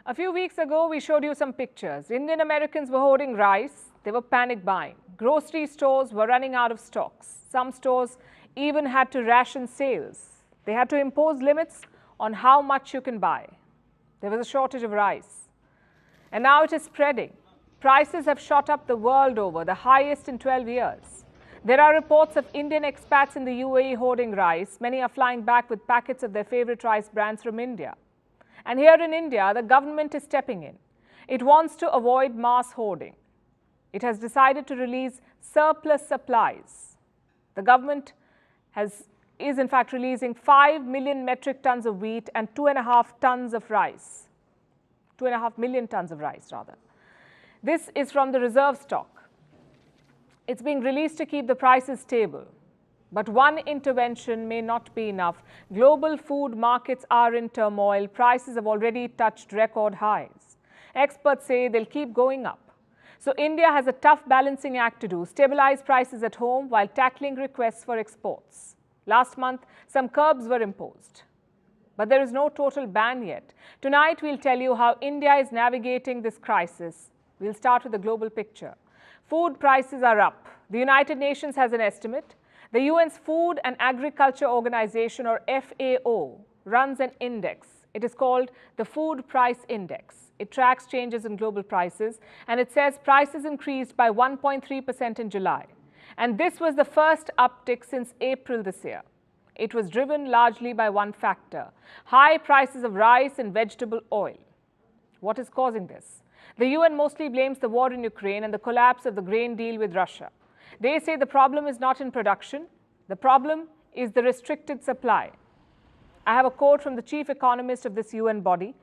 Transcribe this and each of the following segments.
A few weeks ago, we showed you some pictures. Indian Americans were hoarding rice. They were panic buying. Grocery stores were running out of stocks. Some stores even had to ration sales. They had to impose limits on how much you can buy. There was a shortage of rice. And now it is spreading. Prices have shot up the world over, the highest in 12 years. There are reports of Indian expats in the UAE hoarding rice. Many are flying back with packets of their favorite rice brands from India. And here in India, the government is stepping in. It wants to avoid mass hoarding. It has decided to release surplus supplies. The government is in fact releasing 5 million metric tons of wheat and 2.5 tons of rice. 2.5 million tons of rice, rather. This is from the reserve stock. It's being released to keep the prices stable. But one intervention may not be enough. Global food markets are in turmoil. Prices have already touched record highs. Experts say they'll keep going up. So India has a tough balancing act to do, stabilize prices at home while tackling requests for exports. Last month, some curbs were imposed. But there is no total ban yet. Tonight, we'll tell you how India is navigating this crisis. We'll start with the global picture. Food prices are up. The United Nations has an estimate. The UN's Food and Agriculture Organization, or FAO, runs an index. It is called the Food Price Index. It tracks changes in global prices, and it says prices increased by 1.3% in July. And this was the first uptick since April this year. It was driven largely by one factor: high prices of rice and vegetable oil. What is causing this? The UN mostly blames the war in Ukraine and the collapse of the grain deal with Russia. They say the problem is not in production. The problem is the restricted supply. I have a quote from the chief economist of this UN body.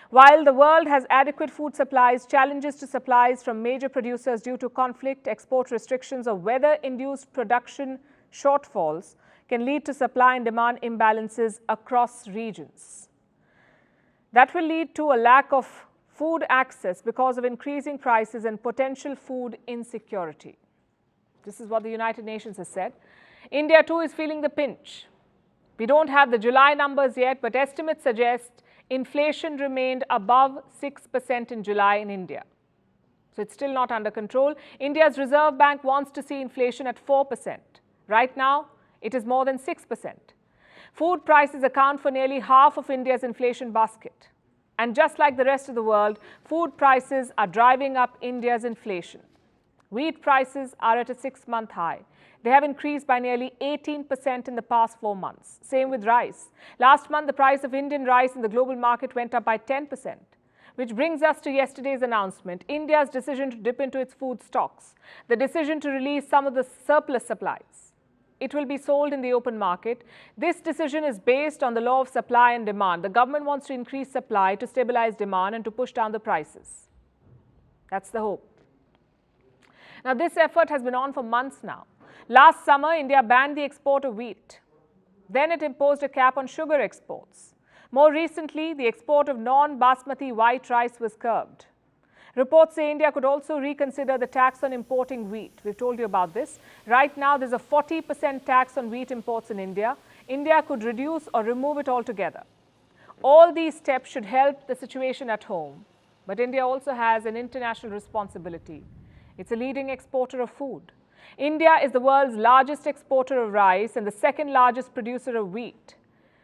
While the world has adequate food supplies, challenges to supplies from major producers due to conflict, export restrictions, or weather-induced production shortfalls can lead to supply and demand imbalances across regions. That will lead to a lack of food access because of increasing prices and potential food insecurity. This is what the United Nations has said. India too is feeling the pinch. We don't have the July numbers yet, but estimates suggest inflation remained above 6% in July in India. So it's still not under control. India's Reserve Bank wants to see inflation at 4%. Right now, it is more than 6%. Food prices account for nearly half of India's inflation basket. And just like the rest of the world, food prices are driving up India's inflation. Wheat prices are at a 6-month high. They have increased by nearly 18% in the past 4 months. Same with rice. Last month, the price of Indian rice in the global market went up by 10%. Which brings us to yesterday's announcement, India's decision to dip into its food stocks, the decision to release some of the surplus supplies. It will be sold in the open market. This decision is based on the law of supply and demand. The government wants to increase supply to stabilize demand and to push down the prices. That's the hope. Now, this effort has been on for months now. Last summer, India banned the export of wheat. Then it imposed a cap on sugar exports. More recently, the export of non-basmati white rice was curbed. Reports say India could also reconsider the tax on importing wheat. We've told you about this. Right now, there's a 40% tax on wheat imports in India. India could reduce or remove it altogether. All these steps should help the situation at home. But India also has an international responsibility. It's a leading exporter of food. India is the world's largest exporter of rice and the second largest producer of wheat.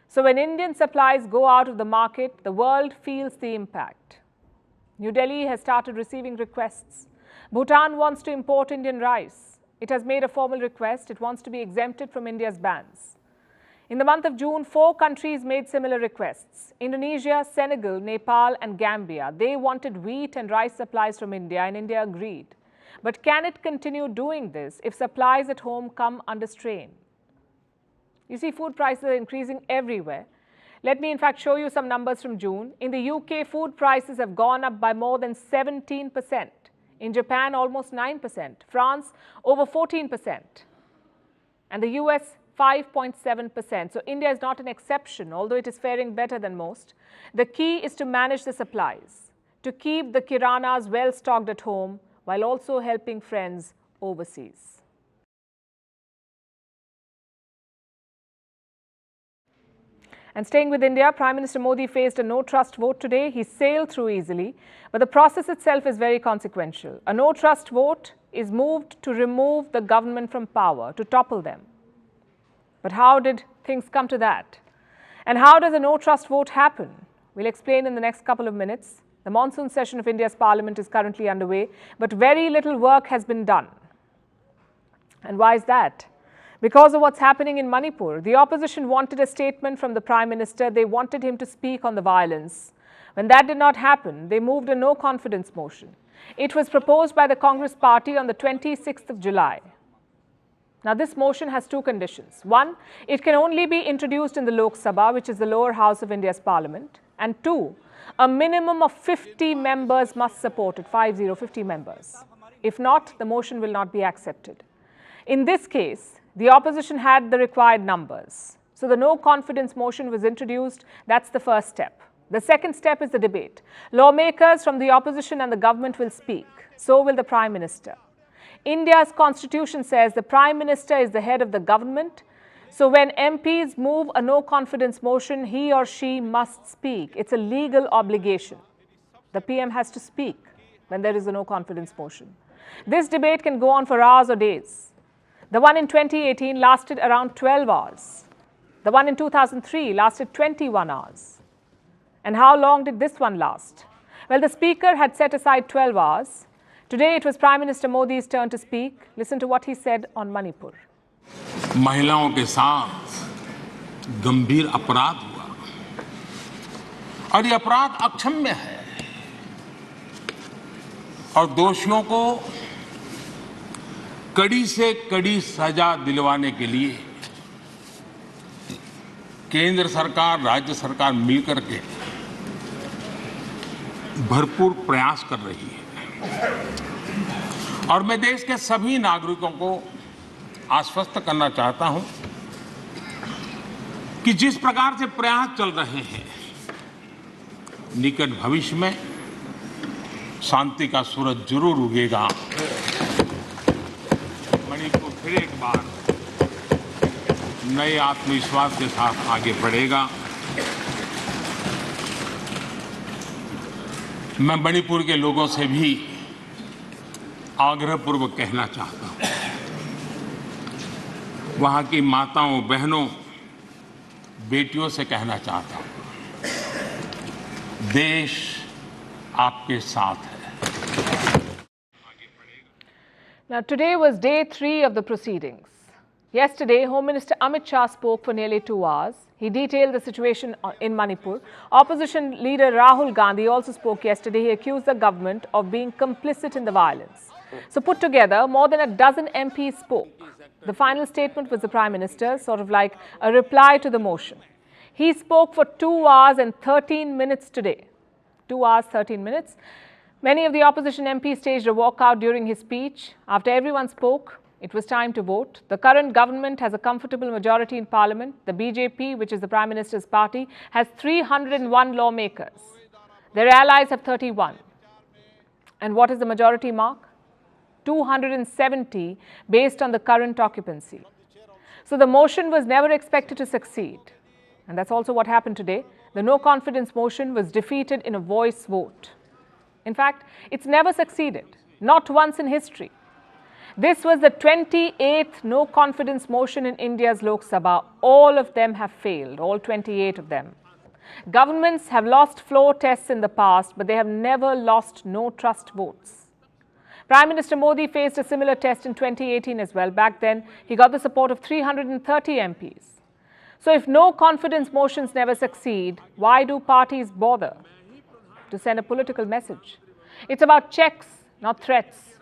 So when Indian supplies go out of the market, the world feels the impact. New Delhi has started receiving requests. Bhutan wants to import Indian rice. It has made a formal request. It wants to be exempted from India's bans. In the month of June, 4 countries made similar requests: Indonesia, Senegal, Nepal, and Gambia. They wanted wheat and rice supplies from India, and India agreed. But can it continue doing this if supplies at home come under strain? You see, food prices are increasing everywhere. Let me in fact show you some numbers from June. In the UK, food prices have gone up by more than 17%. In Japan, almost 9%. France, over 14%. And the US, 5.7%. So India is not an exception, although it is faring better than most. The key is to manage the supplies, to keep the kiranas well stocked at home, while also helping friends overseas. And staying with India, Prime Minister Modi faced a no-trust vote today. He sailed through easily, but the process itself is very consequential. A no-trust vote is moved to remove the government from power, to topple them. But how did things come to that? And how does a no-trust vote happen? We'll explain in the next couple of minutes. The monsoon session of India's parliament is currently underway, but very little work has been done. And why is that? Because of what's happening in Manipur. The opposition wanted a statement from the Prime Minister. They wanted him to speak on the violence. When that did not happen, they moved a no-confidence motion. It was proposed by the Congress party on the 26th of July. Now, this motion has two conditions. One, it can only be introduced in the Lok Sabha, which is the lower house of India's parliament. And two, a minimum of 50 members must support it, 50 members. If not, the motion will not be accepted. In this case, the opposition had the required numbers. So the no-confidence motion was introduced. That's the first step. The second step is the debate. Lawmakers from the opposition and the government will speak. So will the Prime Minister. India's constitution says the Prime Minister is the head of the government. So when MPs move a no-confidence motion, he or she must speak. It's a legal obligation. The PM has to speak when there is a no-confidence motion. This debate can go on for hours or days. The one in 2018 lasted around 12 hours. The one in 2003 lasted 21 hours. And how long did this one last? Well, the Speaker had set aside 12 hours. Today, it was Prime Minister Modi's turn to speak. Listen to what he said on Manipur. महिलाओं के साथ गंभीर अपराध हुआ और ये अपराध अक्षम्य है और दोषियों को कड़ी से कड़ी सजा दिलवाने के लिए केंद्र सरकार, राज्य सरकार मिलकर के भरपूर प्रयास कर रही है और मैं देश के सभी नागरिकों को आश्वस्त करना चाहता हूं कि जिस प्रकार से प्रयास चल रहे हैं, निकट भविष्य में शांति का सूरज जरूर उगेगा। मणिपुर फिर एक बार नए आत्मविश्वास के साथ आगे बढ़ेगा। मैं मणिपुर के लोगों से भी आग्रहपूर्वक कहना चाहता हूं, वहां की माताओं, बहनों, बेटियों से कहना चाहता हूं, देश आपके साथ है। Now, today was day 3 of the proceedings. Yesterday, Home Minister Amit Shah spoke for nearly 2 hours. He detailed the situation in Manipur. Opposition leader Rahul Gandhi also spoke yesterday. He accused the government of being complicit in the violence. So put together, more than a dozen MPs spoke. The final statement was the Prime Minister, sort of like a reply to the motion. He spoke for 2 hours and 13 minutes today. 2 hours, 13 minutes. Many of the opposition MPs staged a walkout during his speech. After everyone spoke, it was time to vote. The current government has a comfortable majority in parliament. The BJP, which is the Prime Minister's party, has 301 lawmakers. Their allies have 31. And what is the majority mark? 270 based on the current occupancy. So the motion was never expected to succeed. And that's also what happened today. The no-confidence motion was defeated in a voice vote. In fact, it's never succeeded, not once in history. This was the 28th no-confidence motion in India's Lok Sabha. All of them have failed, all 28 of them. Governments have lost floor tests in the past, but they have never lost no-trust votes. Prime Minister Modi faced a similar test in 2018 as well. Back then, he got the support of 330 MPs. So if no-confidence motions never succeed, why do parties bother to send a political message? It's about checks, not threats.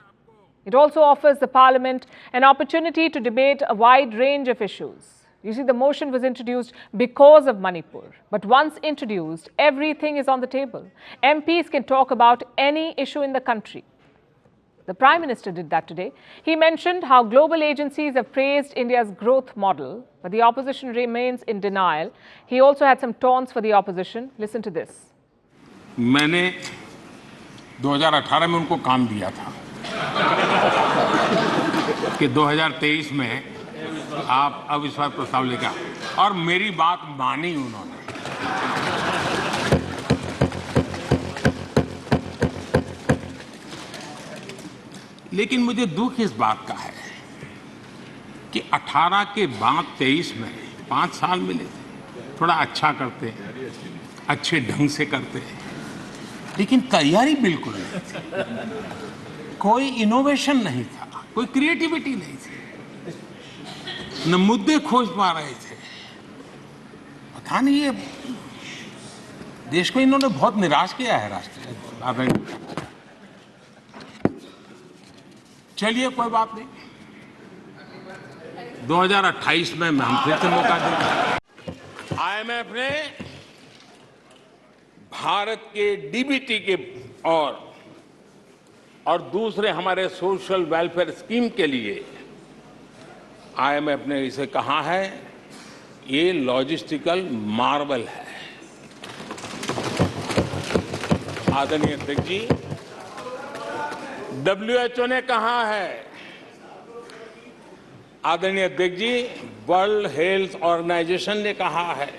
It also offers the parliament an opportunity to debate a wide range of issues. You see, the motion was introduced because of Manipur. But once introduced, everything is on the table. MPs can talk about any issue in the country. The Prime Minister did that today. He mentioned how global agencies have praised India's growth model, but the opposition remains in denial. He also had some taunts for the opposition. Listen to this. मैंने 2018 में उनको काम दिया था कि 2023 में आप अविश्वास प्रस्ताव लेकर, और मेरी बात मानी उन्होंने। लेकिन मुझे दुख इस बात का है कि 18 के बाद 23 में 5 साल मिले थे, थोड़ा अच्छा करते, अच्छे ढंग से करते, लेकिन तैयारी बिल्कुल नहीं थी, कोई इनोवेशन नहीं था, कोई क्रिएटिविटी नहीं थी, न मुद्दे खोज पा रहे थे। पता नहीं ये देश को इन्होंने बहुत निराश किया है राष्ट्र। चलिए कोई बात नहीं, 2028 में हम फिर से मौका देंगे। आईएमएफ ने भारत के डीबीटी के और दूसरे हमारे सोशल वेलफेयर स्कीम के लिए आईएमएफ ने इसे कहा है ये लॉजिस्टिकल मार्वल है। आदरणीय अध्यक्ष जी, WHO ने कहा है, आदरणीय अध्यक्ष जी, वर्ल्ड हेल्थ ऑर्गेनाइजेशन ने कहा है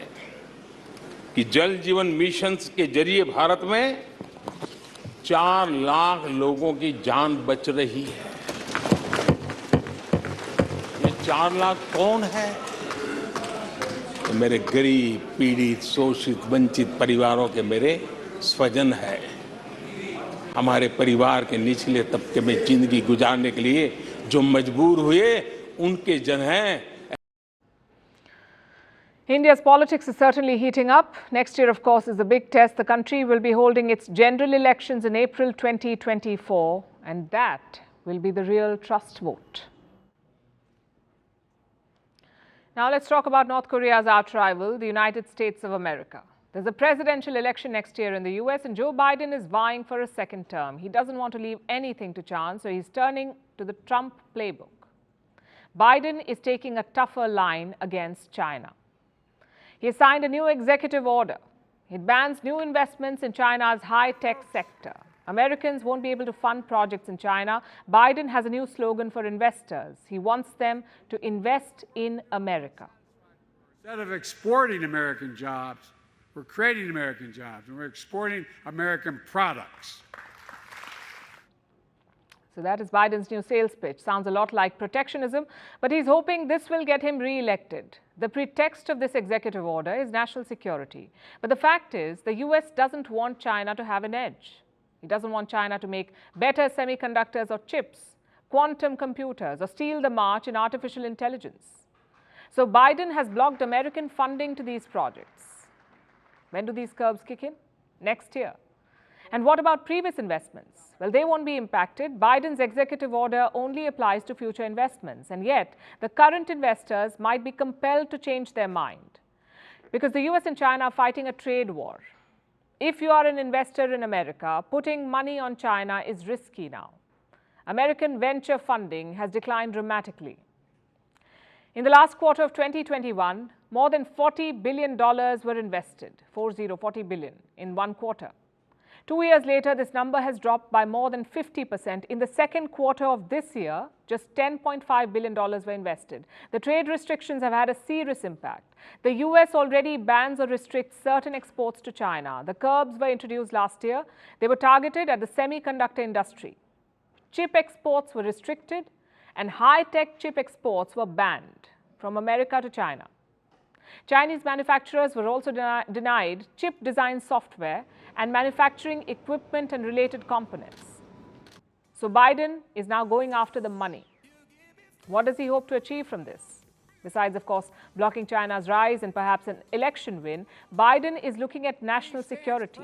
कि जल जीवन मिशन के जरिए भारत में 4 लाख लोगों की जान बच रही है। ये 4 लाख कौन है? तो मेरे गरीब, पीड़ित, शोषित, वंचित परिवारों के मेरे स्वजन है। हमारे परिवार के निचले तबके में जिंदगी गुजारने के लिए जो मजबूर हुए उनके जन हैं। India's politics is certainly heating up. Next year, of course, is the big test. The country will be holding its general elections in April 2024, and that will be the real trust vote. Now, let's talk about North Korea's arch rival, the United States of America. There's a presidential election next year in the US, and Joe Biden is vying for a second term. He doesn't want to leave anything to chance, so he's turning to the Trump playbook. Biden is taking a tougher line against China. He has signed a new executive order. It bans new investments in China's high-tech sector. Americans won't be able to fund projects in China. Biden has a new slogan for investors. He wants them to invest in America. Instead of exporting American jobs, we're creating American jobs, and we're exporting American products. So that is Biden's new sales pitch. Sounds a lot like protectionism, but he's hoping this will get him re-elected. The pretext of this executive order is national security. But the fact is, the US doesn't want China to have an edge. He doesn't want China to make better semiconductors or chips, quantum computers, or steal the march in artificial intelligence. So Biden has blocked American funding to these projects. When do these curbs kick in? Next year. And what about previous investments? Well, they won't be impacted. Biden's executive order only applies to future investments. And yet, the current investors might be compelled to change their mind because the US and China are fighting a trade war. If you are an investor in America, putting money on China is risky now. American venture funding has declined dramatically. In the last quarter of 2021, more than $40 billion were invested, 40 billion in one quarter. 2 years later, this number has dropped by more than 50%. In the second quarter of this year, just $10.5 billion were invested. The trade restrictions have had a serious impact. The US already bans or restricts certain exports to China. The curbs were introduced last year. They were targeted at the semiconductor industry. Chip exports were restricted, and high-tech chip exports were banned from America to China. Chinese manufacturers were also denied chip design software and manufacturing equipment and related components. So Biden is now going after the money. What does he hope to achieve from this? Besides, of course, blocking China's rise and perhaps an election win, Biden is looking at national security.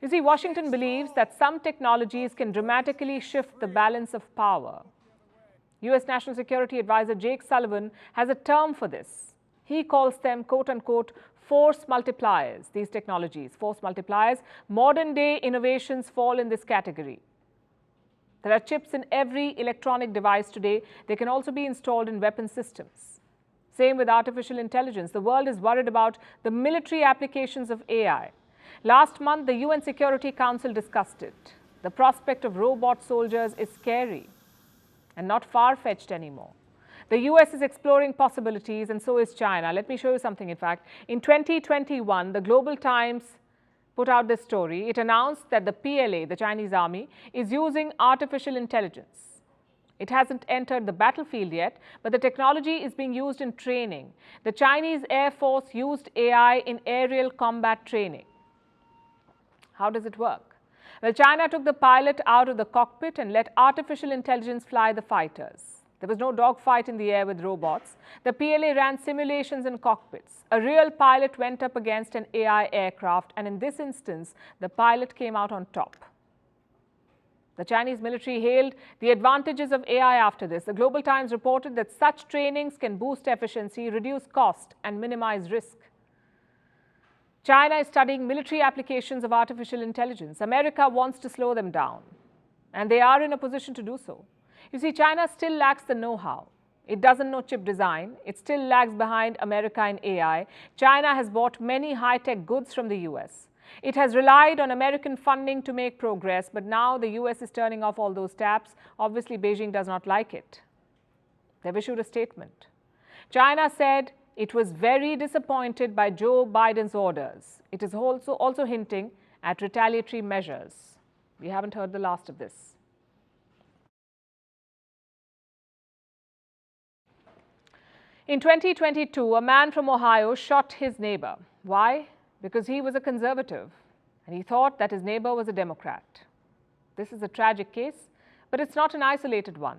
You see, Washington believes that some technologies can dramatically shift the balance of power. US National Security Advisor Jake Sullivan has a term for this. He calls them, quote-unquote, force multipliers, these technologies, force multipliers. Modern-day innovations fall in this category. There are chips in every electronic device today. They can also be installed in weapon systems. Same with artificial intelligence. The world is worried about the military applications of AI. Last month, the UN Security Council discussed it. The prospect of robot soldiers is scary and not far-fetched anymore. The US is exploring possibilities, and so is China. Let me show you something, in fact. In 2021, the Global Times put out this story. It announced that the PLA, the Chinese army, is using artificial intelligence. It hasn't entered the battlefield yet, but the technology is being used in training. The Chinese Air Force used AI in aerial combat training. How does it work? Well, China took the pilot out of the cockpit and let artificial intelligence fly the fighters. There was no dogfight in the air with robots. The PLA ran simulations in cockpits. A real pilot went up against an AI aircraft, and in this instance, the pilot came out on top. The Chinese military hailed the advantages of AI after this. The Global Times reported that such trainings can boost efficiency, reduce cost, and minimize risk. China is studying military applications of artificial intelligence. America wants to slow them down, and they are in a position to do so. You see, China still lacks the know-how. It doesn't know chip design. It still lags behind America in AI. China has bought many high-tech goods from the US. It has relied on American funding to make progress, but now the US is turning off all those taps. Obviously, Beijing does not like it. They've issued a statement. China said it was very disappointed by Joe Biden's orders. It is also hinting at retaliatory measures. We haven't heard the last of this. In 2022, a man from Ohio shot his neighbor. Why? Because he was a conservative and he thought that his neighbor was a Democrat. This is a tragic case, but it's not an isolated one.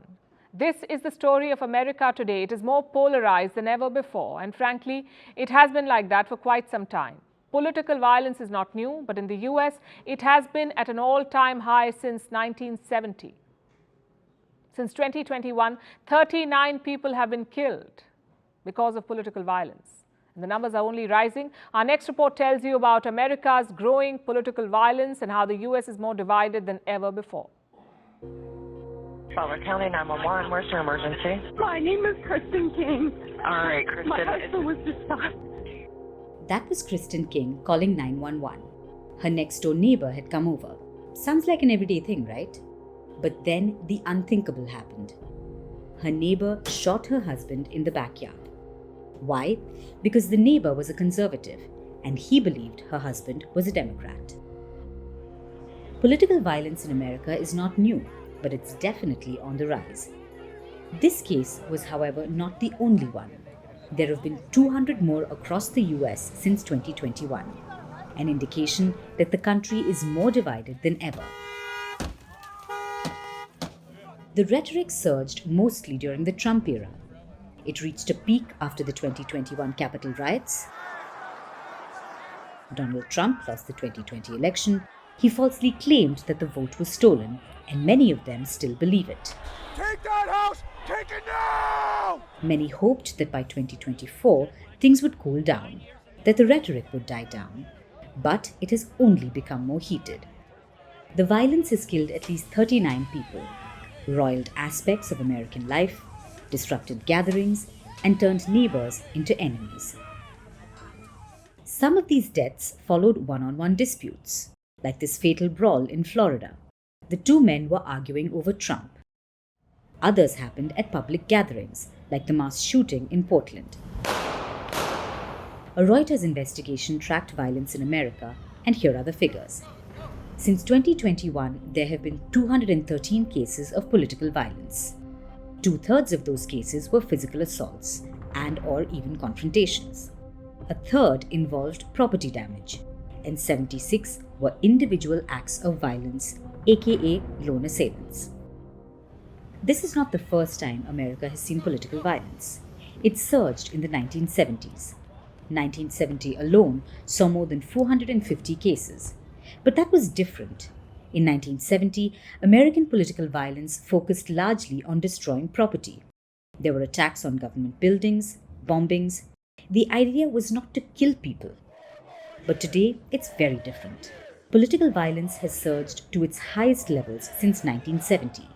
This is the story of America today. It is more polarized than ever before, and frankly, it has been like that for quite some time. Political violence is not new, but in the US, it has been at an all-time high since 1970. Since 2021, 39 people have been killed because of political violence. And the numbers are only rising. Our next report tells you about America's growing political violence and how the US is more divided than ever before. Butler County 911, where's your emergency? My name is Kristen King. All right, Kristen. My husband was just shot. That was Kristen King calling 911. Her next door neighbor had come over. Sounds like an everyday thing, right? But then the unthinkable happened. Her neighbor shot her husband in the backyard. Why? Because the neighbor was a conservative and he believed her husband was a Democrat. Political violence in America is not new, but it's definitely on the rise. This case was, however, not the only one. There have been 200 more across the US since 2021, an indication that the country is more divided than ever. The rhetoric surged mostly during the Trump era. It reached a peak after the 2021 Capitol riots. Donald Trump lost the 2020 election. He falsely claimed that the vote was stolen, and many of them still believe it. Take that house! Take it now! Many hoped that by 2024, things would cool down, that the rhetoric would die down. But it has only become more heated. The violence has killed at least 39 people, roiled aspects of American life, disrupted gatherings, and turned neighbors into enemies. Some of these deaths followed one-on-one disputes, like this fatal brawl in Florida. The two men were arguing over Trump. Others happened at public gatherings, like the mass shooting in Portland. A Reuters investigation tracked violence in America, and here are the figures. Since 2021, there have been 213 cases of political violence. 2/3 of those cases were physical assaults and/or even confrontations. A third involved property damage, and 76 were individual acts of violence, aka lone assailants. This is not the first time America has seen political violence. It surged in the 1970s. 1970 alone saw more than 450 cases. But that was different. In 1970, American political violence focused largely on destroying property. There were attacks on government buildings, bombings. The idea was not to kill people. But today, it's very different. Political violence has surged to its highest levels since 1970.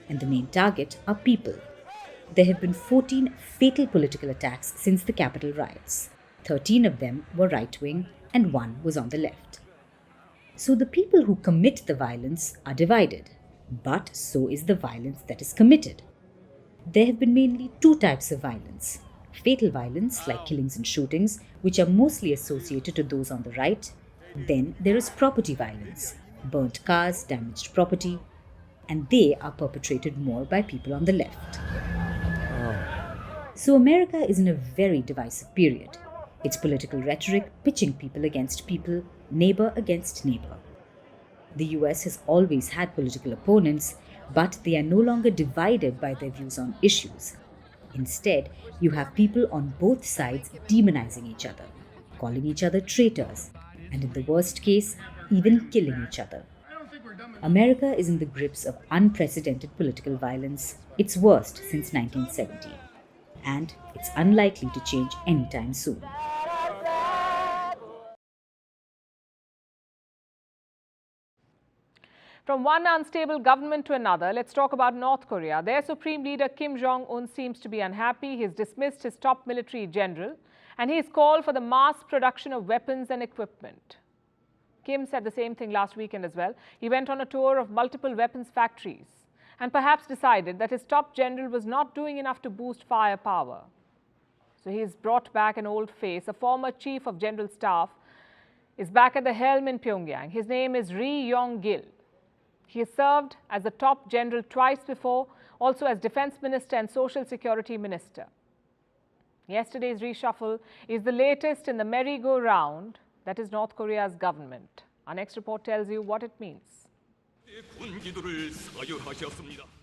And the main target are people. There have been 14 fatal political attacks since the Capitol riots. 13 of them were right-wing and 1 was on the left. So the people who commit the violence are divided, but so is the violence that is committed. There have been mainly 2 types of violence. Fatal violence, like killings and shootings, which are mostly associated to those on the right, Then there is property violence, burnt cars, damaged property, and they are perpetrated more by people on the left. So America is in a very divisive period. Its political rhetoric pitching people against people, neighbor against neighbor. The US has always had political opponents, but they are no longer divided by their views on issues. Instead, you have people on both sides demonizing each other, calling each other traitors, and in the worst case, even killing each other. America is in the grips of unprecedented political violence, its worst since 1970. And it's unlikely to change anytime soon. From one unstable government to another, let's talk about North Korea. Their supreme leader Kim Jong-un seems to be unhappy. He's dismissed his top military general and he's called for the mass production of weapons and equipment. Kim said the same thing last weekend as well. He went on a tour of multiple weapons factories and perhaps decided that his top general was not doing enough to boost firepower. So he's brought back an old face. A former chief of general staff is back at the helm in Pyongyang. His name is Ri Yong-gil. He has served as the top general twice before, also as defense minister and social security minister. Yesterday's reshuffle is the latest in the merry-go-round that is North Korea's government. Our next report tells you what it means.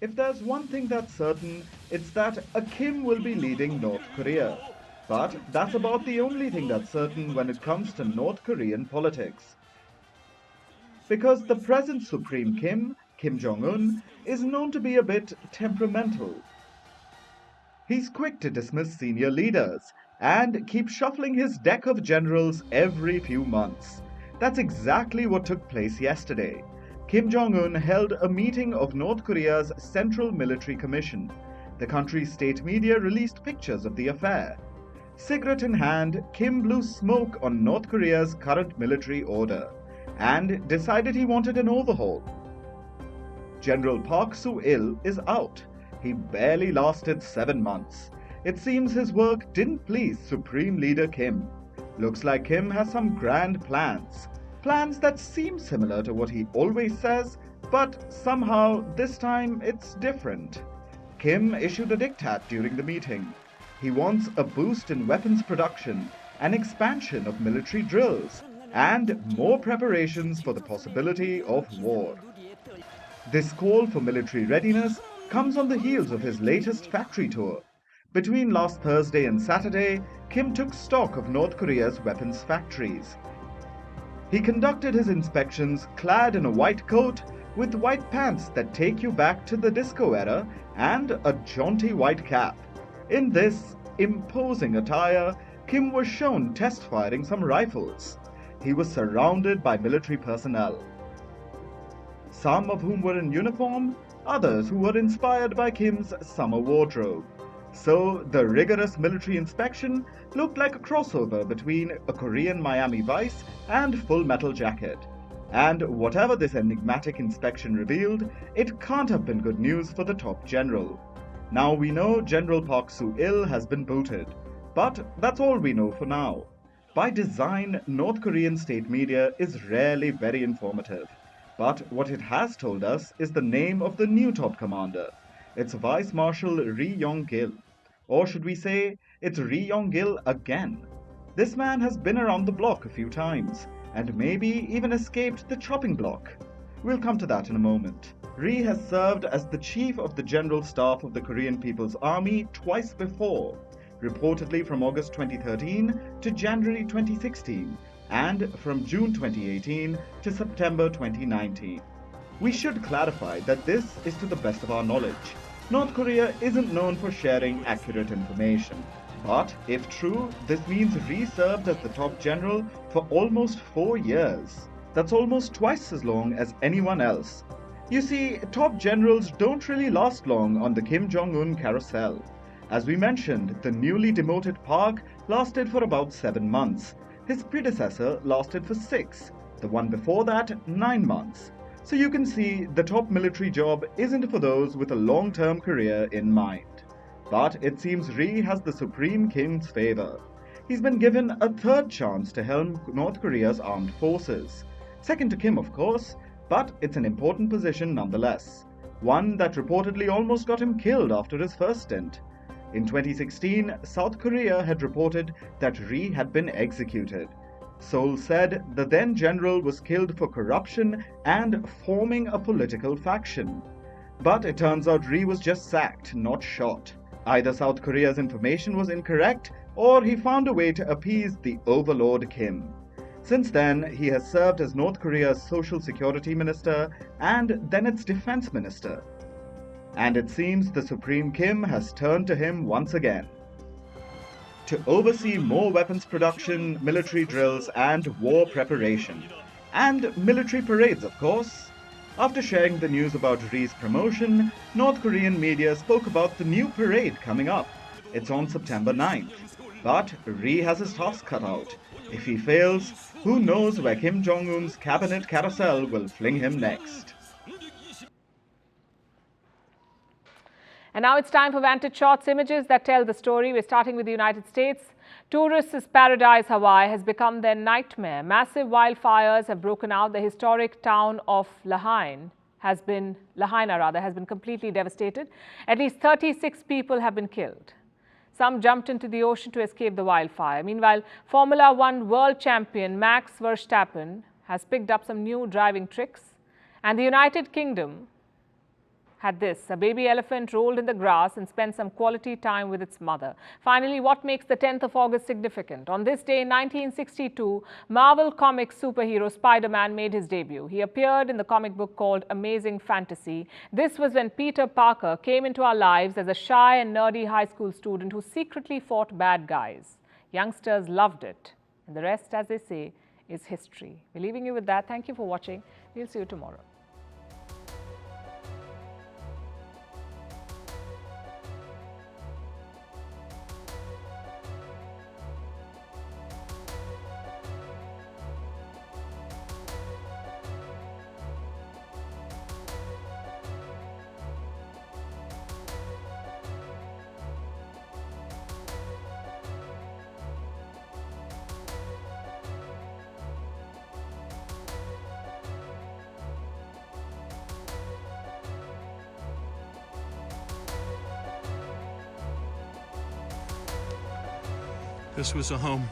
If there's one thing that's certain, it's that a Kim will be leading North Korea. But that's about the only thing that's certain when it comes to North Korean politics. Because the present Supreme Kim Jong-un, is known to be a bit temperamental. He's quick to dismiss senior leaders and keep shuffling his deck of generals every few months. That's exactly what took place yesterday. Kim Jong-un held a meeting of North Korea's Central Military Commission. The country's state media released pictures of the affair. Cigarette in hand, Kim blew smoke on North Korea's current military order and decided he wanted an overhaul. General Park Soo-il is out. He barely lasted 7 months. It seems his work didn't please Supreme Leader Kim. Looks like Kim has some grand plans. Plans that seem similar to what he always says, but somehow this time it's different. Kim issued a diktat during the meeting. He wants a boost in weapons production, an expansion of military drills, and more preparations for the possibility of war. This call for military readiness comes on the heels of his latest factory tour. Between last Thursday and Saturday, Kim took stock of North Korea's weapons factories. He conducted his inspections clad in a white coat with white pants that take you back to the disco era and a jaunty white cap. In this imposing attire, Kim was shown test-firing some rifles. He was surrounded by military personnel, some of whom were in uniform, others who were inspired by Kim's summer wardrobe. So the rigorous military inspection looked like a crossover between a Korean Miami Vice and Full Metal Jacket. And whatever this enigmatic inspection revealed, it can't have been good news for the top general. Now we know General Park Soo-il has been booted, but that's all we know for now. By design, North Korean state media is rarely very informative. But what it has told us is the name of the new top commander. It's Vice Marshal Ri Yong-gil. Or should we say, it's Ri Yong-gil again. This man has been around the block a few times, and maybe even escaped the chopping block. We'll come to that in a moment. Ri has served as the chief of the General Staff of the Korean People's Army twice before, reportedly from August 2013 to January 2016, and from June 2018 to September 2019. We should clarify that this is to the best of our knowledge. North Korea isn't known for sharing accurate information. But if true, this means Ri served as the top general for almost 4 years. That's almost twice as long as anyone else. You see, top generals don't really last long on the Kim Jong-un carousel. As we mentioned, the newly demoted Park lasted for about 7 months. His predecessor lasted for 6, the one before that 9 months. So you can see the top military job isn't for those with a long-term career in mind. But it seems Ri has the Supreme King's favor. He's been given a third chance to helm North Korea's armed forces. Second to Kim, of course, but it's an important position nonetheless. One that reportedly almost got him killed after his first stint. In 2016, South Korea had reported that Ri had been executed. Seoul said the then general was killed for corruption and forming a political faction. But it turns out Ri was just sacked, not shot. Either South Korea's information was incorrect, or he found a way to appease the overlord Kim. Since then, he has served as North Korea's Social Security Minister and then its Defense Minister. And it seems the Supreme Kim has turned to him once again to oversee more weapons production, military drills, and war preparation. And military parades, of course. After sharing the news about Ri's promotion, North Korean media spoke about the new parade coming up. It's on September 9th. But Ri has his task cut out. If he fails, who knows where Kim Jong-un's cabinet carousel will fling him next. And now it's time for Vantage Shots, images that tell the story. We're starting with the United States. Tourists' paradise, Hawaii, has become their nightmare. Massive wildfires have broken out. The historic town of Lahaina has been completely devastated. At least 36 people have been killed. Some jumped into the ocean to escape the wildfire. Meanwhile, Formula One world champion Max Verstappen has picked up some new driving tricks. And the United Kingdom had this. A baby elephant rolled in the grass and spent some quality time with its mother. Finally, what makes the 10th of August significant? On this day in 1962, Marvel Comics superhero Spider-Man made his debut. He appeared in the comic book called Amazing Fantasy. This was when Peter Parker came into our lives as a shy and nerdy high school student who secretly fought bad guys. Youngsters loved it. And the rest, as they say, is history. We're leaving you with that. Thank you for watching. We'll see you tomorrow. This was a home.